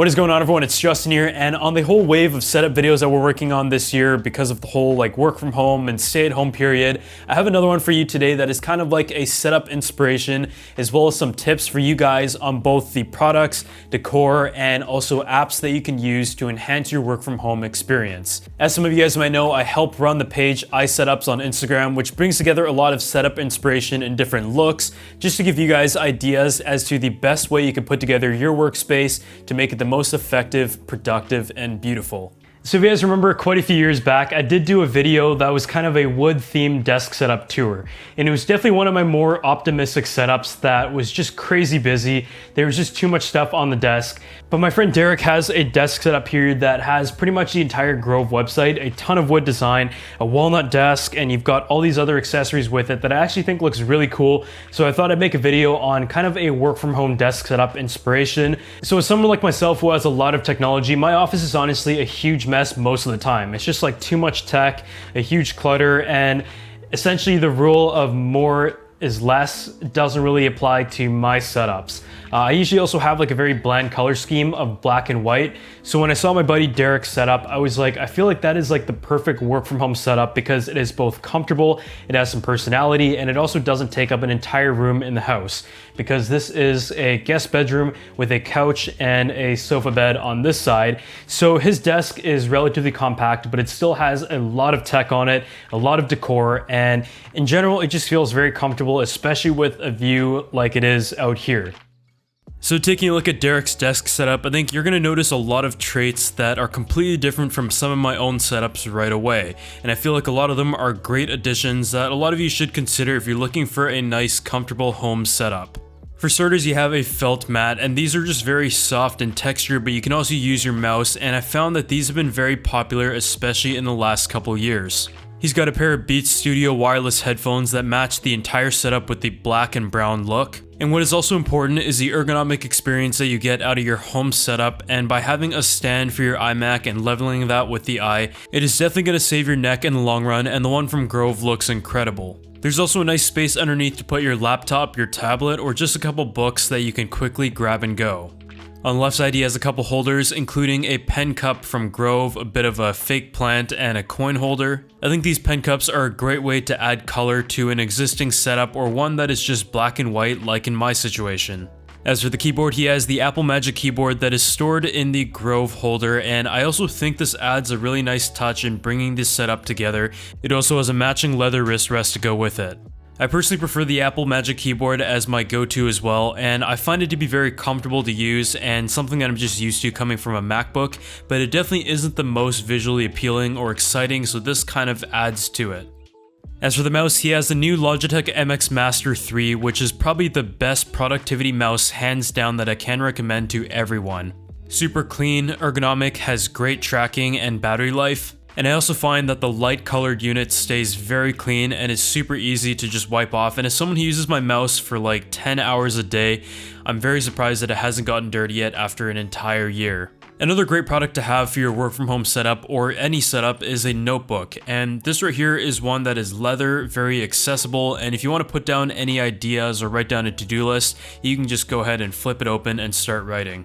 What is going on, everyone? It's Justin here, and on the whole wave of setup videos that we're working on this year because of the whole work from home and stay at home period, I have another one for you today that is kind of like a setup inspiration, as well as some tips for you guys on both the products, decor, and also apps that you can use to enhance your work from home experience. As some of you guys might know, I help run the page iSetups on Instagram, which brings together a lot of setup inspiration in different looks, just to give you guys ideas as to the best way you can put together your workspace to make it the most effective, productive, and beautiful. So if you guys remember, quite a few years back, I did do a video that was kind of a wood-themed desk setup tour. And it was definitely one of my more optimistic setups that was just crazy busy. There was just too much stuff on the desk. But my friend Derek has a desk setup here that has pretty much the entire Grove website, a ton of wood design, a walnut desk, and you've got all these other accessories with it that I actually think looks really cool. So I thought I'd make a video on kind of a work from home desk setup inspiration. So as someone like myself who has a lot of technology, my office is honestly a huge mess most of the time. It's just like too much tech, a huge clutter, and essentially the rule of more is less doesn't really apply to my setups. I usually also have like a very bland color scheme of black and white. So when I saw my buddy Derek's setup, I was like, I feel like that is like the perfect work from home setup because it is both comfortable, it has some personality, and it also doesn't take up an entire room in the house, because this is a guest bedroom with a couch and a sofa bed on this side. So his desk is relatively compact, but it still has a lot of tech on it, a lot of decor, and in general, it just feels very comfortable, especially with a view like it is out here. So taking a look at Derek's desk setup, I think you're going to notice a lot of traits that are completely different from some of my own setups right away. And I feel like a lot of them are great additions that a lot of you should consider if you're looking for a nice, comfortable home setup. For starters, you have a felt mat, and these are just very soft in texture, but you can also use your mouse, and I found that these have been very popular, especially in the last couple years. He's got a pair of Beats Studio wireless headphones that match the entire setup with the black and brown look. And what is also important is the ergonomic experience that you get out of your home setup, and by having a stand for your iMac and leveling that with the eye, it is definitely going to save your neck in the long run, and the one from Grove looks incredible. There's also a nice space underneath to put your laptop, your tablet, or just a couple books that you can quickly grab and go. On the left side, he has a couple holders, including a pen cup from Grove, a bit of a fake plant, and a coin holder. I think these pen cups are a great way to add color to an existing setup or one that is just black and white, like in my situation. As for the keyboard, he has the Apple Magic keyboard that is stored in the Grove holder, and I also think this adds a really nice touch in bringing this setup together. It also has a matching leather wrist rest to go with it. I personally prefer the Apple Magic Keyboard as my go-to as well, and I find it to be very comfortable to use and something that I'm just used to coming from a MacBook, but it definitely isn't the most visually appealing or exciting, so this kind of adds to it. As for the mouse, he has the new Logitech MX Master 3, which is probably the best productivity mouse hands down that I can recommend to everyone. Super clean, ergonomic, has great tracking and battery life. And I also find that the light colored unit stays very clean and is super easy to just wipe off, and as someone who uses my mouse for like 10 hours a day, I'm very surprised that it hasn't gotten dirty yet after an entire year. Another great product to have for your work from home setup or any setup is a notebook, and this right here is one that is leather, very accessible, and if you want to put down any ideas or write down a to-do list, you can just go ahead and flip it open and start writing.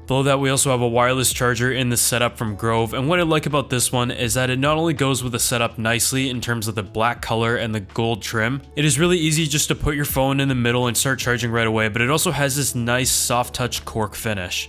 Below that, we also have a wireless charger in the setup from Grove, and what I like about this one is that it not only goes with the setup nicely in terms of the black color and the gold trim, it is really easy just to put your phone in the middle and start charging right away, but it also has this nice soft touch cork finish.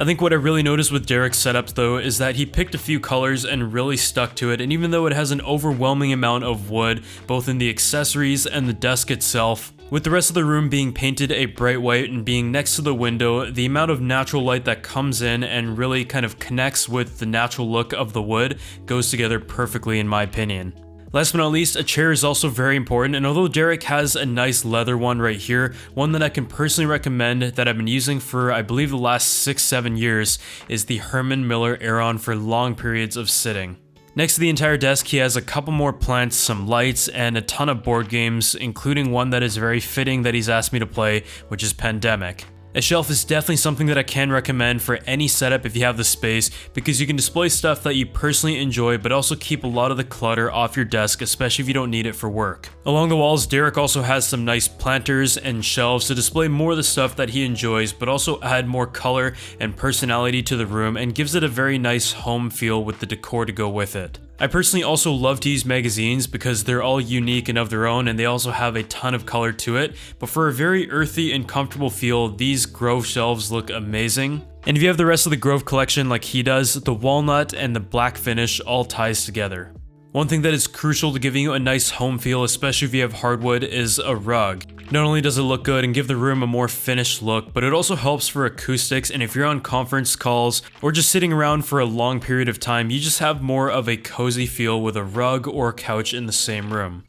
I think what I really noticed with Derek's setup though is that he picked a few colors and really stuck to it, and even though it has an overwhelming amount of wood, both in the accessories and the desk itself, with the rest of the room being painted a bright white and being next to the window, the amount of natural light that comes in and really kind of connects with the natural look of the wood goes together perfectly in my opinion. Last but not least, a chair is also very important, and although Derek has a nice leather one right here, one that I can personally recommend that I've been using for I believe the last 6-7 years is the Herman Miller Aeron for long periods of sitting. Next to the entire desk, he has a couple more plants, some lights, and a ton of board games, including one that is very fitting that he's asked me to play, which is Pandemic. A shelf is definitely something that I can recommend for any setup if you have the space, because you can display stuff that you personally enjoy but also keep a lot of the clutter off your desk, especially if you don't need it for work. Along the walls, Derek also has some nice planters and shelves to display more of the stuff that he enjoys, but also add more color and personality to the room and gives it a very nice home feel with the decor to go with it. I personally also love to use magazines because they're all unique and of their own, and they also have a ton of color to it, but for a very earthy and comfortable feel, these Grove shelves look amazing. And if you have the rest of the Grove collection like he does, the walnut and the black finish all ties together. One thing that is crucial to giving you a nice home feel, especially if you have hardwood, is a rug. Not only does it look good and give the room a more finished look, but it also helps for acoustics, and if you're on conference calls or just sitting around for a long period of time, you just have more of a cozy feel with a rug or a couch in the same room.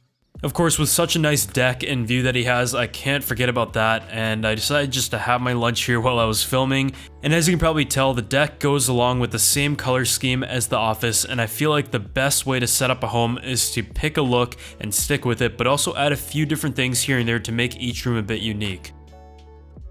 Of course, with such a nice deck and view that he has, I can't forget about that, and I decided just to have my lunch here while I was filming. And as you can probably tell, the deck goes along with the same color scheme as the office, and I feel like the best way to set up a home is to pick a look and stick with it, but also add a few different things here and there to make each room a bit unique.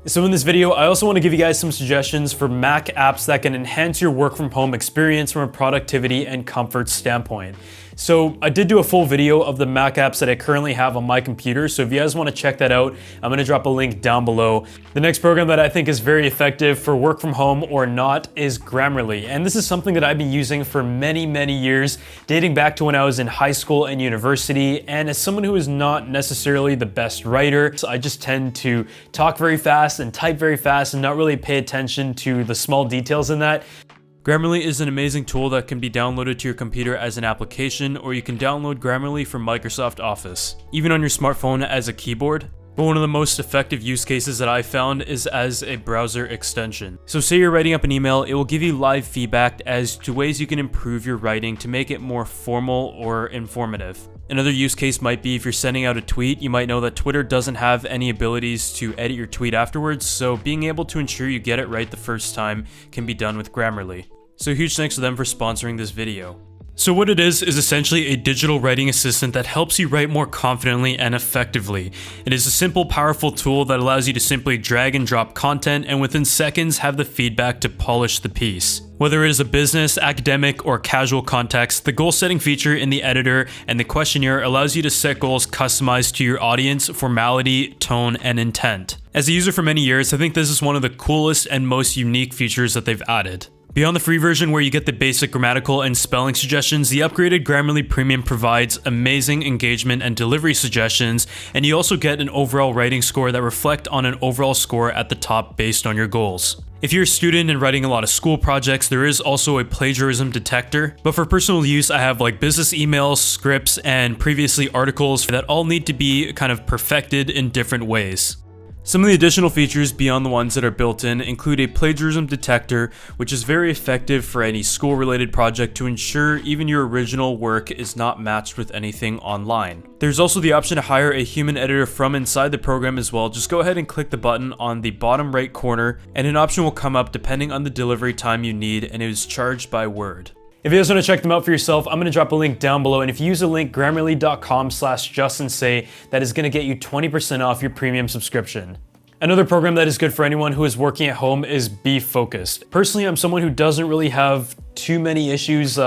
So in this video, I also want to give you guys some suggestions for Mac apps that can enhance your work from home experience from a productivity and comfort standpoint. So I did do a full video of the Mac apps that I currently have on my computer, so if you guys want to check that out, I'm going to drop a link down below. The next program that I think is very effective for work from home or not is Grammarly, and this is something that I've been using for many years, dating back to when I was in high school and university, and as someone who is not necessarily the best writer, so I just tend to talk very fast and type very fast and not really pay attention to the small details in that. Grammarly is an amazing tool that can be downloaded to your computer as an application, or you can download Grammarly from Microsoft Office, even on your smartphone as a keyboard. But one of the most effective use cases that I found is as a browser extension. So say you're writing up an email, it will give you live feedback as to ways you can improve your writing to make it more formal or informative. Another use case might be if you're sending out a tweet, you might know that Twitter doesn't have any abilities to edit your tweet afterwards, so being able to ensure you get it right the first time can be done with Grammarly. So huge thanks to them for sponsoring this video. So what it is essentially a digital writing assistant that helps you write more confidently and effectively. It is a simple, powerful tool that allows you to simply drag and drop content and within seconds have the feedback to polish the piece. Whether it is a business, academic, or casual context, the goal setting feature in the editor and the questionnaire allows you to set goals customized to your audience, formality, tone, and intent. As a user for many years, I think this is one of the coolest and most unique features that they've added. Beyond the free version where you get the basic grammatical and spelling suggestions, the upgraded Grammarly Premium provides amazing engagement and delivery suggestions, and you also get an overall writing score that reflects on an overall score at the top based on your goals. If you're a student and writing a lot of school projects, there is also a plagiarism detector, but for personal use, I have like business emails, scripts, and previously articles that all need to be kind of perfected in different ways. Some of the additional features beyond the ones that are built in include a plagiarism detector, which is very effective for any school-related project to ensure even your original work is not matched with anything online. There's also the option to hire a human editor from inside the program as well. Just go ahead and click the button on the bottom right corner, and an option will come up depending on the delivery time you need, and it is charged by word. If you guys want to check them out for yourself, I'm going to drop a link down below, and if you use the link grammarly.com/JustinSay, that is going to get you 20% off your premium subscription. Another program that is good for anyone who is working at home is Be Focused. Personally, I'm someone who doesn't really have too many issues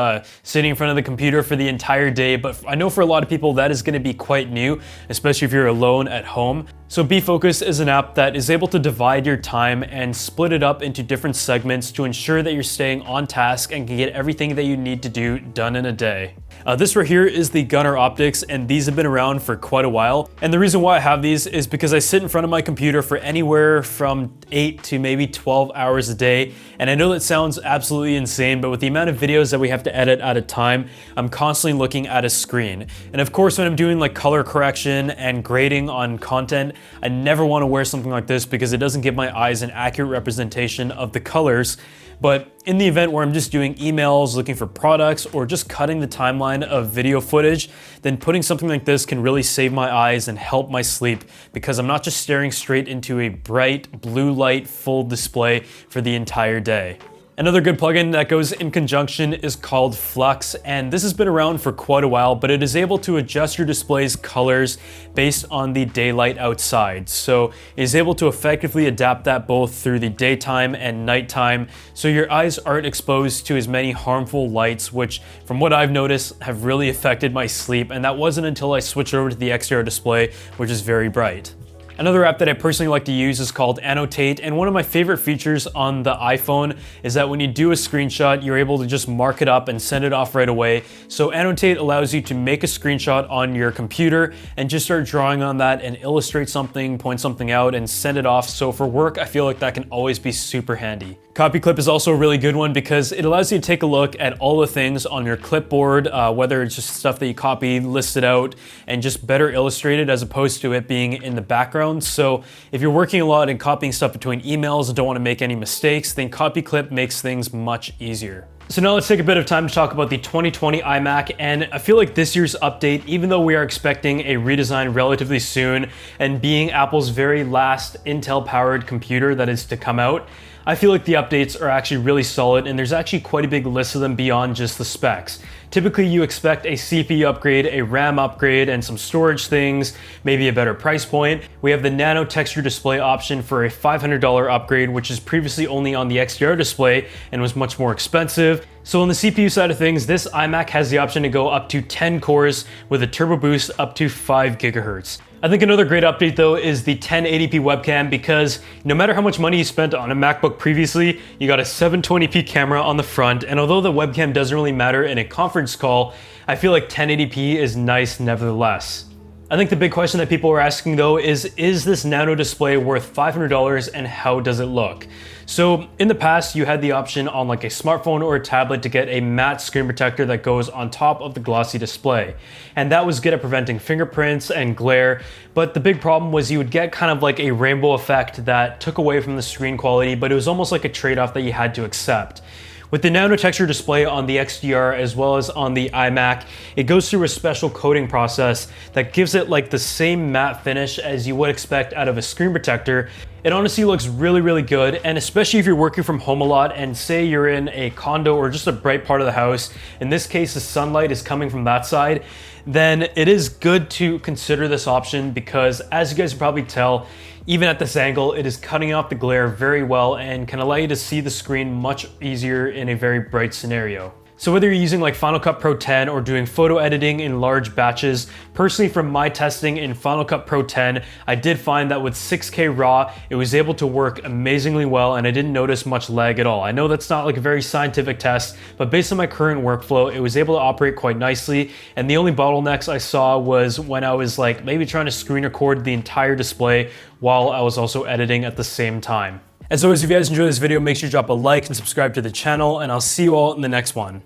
sitting in front of the computer for the entire day, but I know for a lot of people that is going to be quite new, especially if you're alone at home. So Be Focused is an app that is able to divide your time and split it up into different segments to ensure that you're staying on task and can get everything that you need to do done in a day. This right here is the Gunnar Optics, and these have been around for quite a while. And the reason why I have these is because I sit in front of my computer for anywhere from 8 to maybe 12 hours a day. And I know that sounds absolutely insane, but with the amount of videos that we have to edit at a time, I'm constantly looking at a screen. And of course, when I'm doing like color correction and grading on content, I never want to wear something like this because it doesn't give my eyes an accurate representation of the colors. But in the event where I'm just doing emails, looking for products, or just cutting the timeline of video footage, then putting something like this can really save my eyes and help my sleep because I'm not just staring straight into a bright blue light full display for the entire day. Another good plugin that goes in conjunction is called Flux, and this has been around for quite a while, but it is able to adjust your display's colors based on the daylight outside. So it is able to effectively adapt that both through the daytime and nighttime, so your eyes aren't exposed to as many harmful lights, which from what I've noticed have really affected my sleep, and that wasn't until I switched over to the XDR display, which is very bright. Another app that I personally like to use is called Annotate, and one of my favorite features on the iPhone is that when you do a screenshot, you're able to just mark it up and send it off right away. So Annotate allows you to make a screenshot on your computer and just start drawing on that and illustrate something, point something out, and send it off. So for work, I feel like that can always be super handy. Copy Clip is also a really good one because it allows you to take a look at all the things on your clipboard, whether it's just stuff that you copied, listed out, and just better illustrated as opposed to it being in the background. So if you're working a lot and copying stuff between emails and don't want to make any mistakes, then Copy Clip makes things much easier. So now let's take a bit of time to talk about the 2020 iMac, and I feel like this year's update, even though we are expecting a redesign relatively soon and being Apple's very last Intel-powered computer that is to come out, I feel like the updates are actually really solid, and there's actually quite a big list of them beyond just the specs. Typically, you expect a CPU upgrade, a RAM upgrade, and some storage things, maybe a better price point. We have the nano texture display option for a $500 upgrade, which is previously only on the XDR display and was much more expensive. So on the CPU side of things, this iMac has the option to go up to 10 cores with a turbo boost up to 5 gigahertz. I think another great update though is the 1080p webcam, because no matter how much money you spent on a MacBook previously, you got a 720p camera on the front, and although the webcam doesn't really matter in a conference call, I feel like 1080p is nice nevertheless. I think the big question that people are asking though is this nano display worth $500 and how does it look? So in the past, you had the option on like a smartphone or a tablet to get a matte screen protector that goes on top of the glossy display. And that was good at preventing fingerprints and glare, but the big problem was you would get kind of like a rainbow effect that took away from the screen quality, but it was almost like a trade-off that you had to accept. With the nano texture display on the XDR as well as on the iMac, it goes through a special coating process that gives it like the same matte finish as you would expect out of a screen protector. It honestly looks really, really good, and especially if you're working from home a lot and say you're in a condo or just a bright part of the house, in this case the sunlight is coming from that side, then it is good to consider this option because, as you guys can probably tell, even at this angle, it is cutting off the glare very well and can allow you to see the screen much easier in a very bright scenario. So whether you're using like Final Cut Pro 10 or doing photo editing in large batches, personally from my testing in Final Cut Pro 10, I did find that with 6K RAW, it was able to work amazingly well and I didn't notice much lag at all. I know that's not like a very scientific test, but based on my current workflow, it was able to operate quite nicely. And the only bottlenecks I saw was when I was like maybe trying to screen record the entire display while I was also editing at the same time. As always, if you guys enjoyed this video, make sure to drop a like and subscribe to the channel, and I'll see you all in the next one.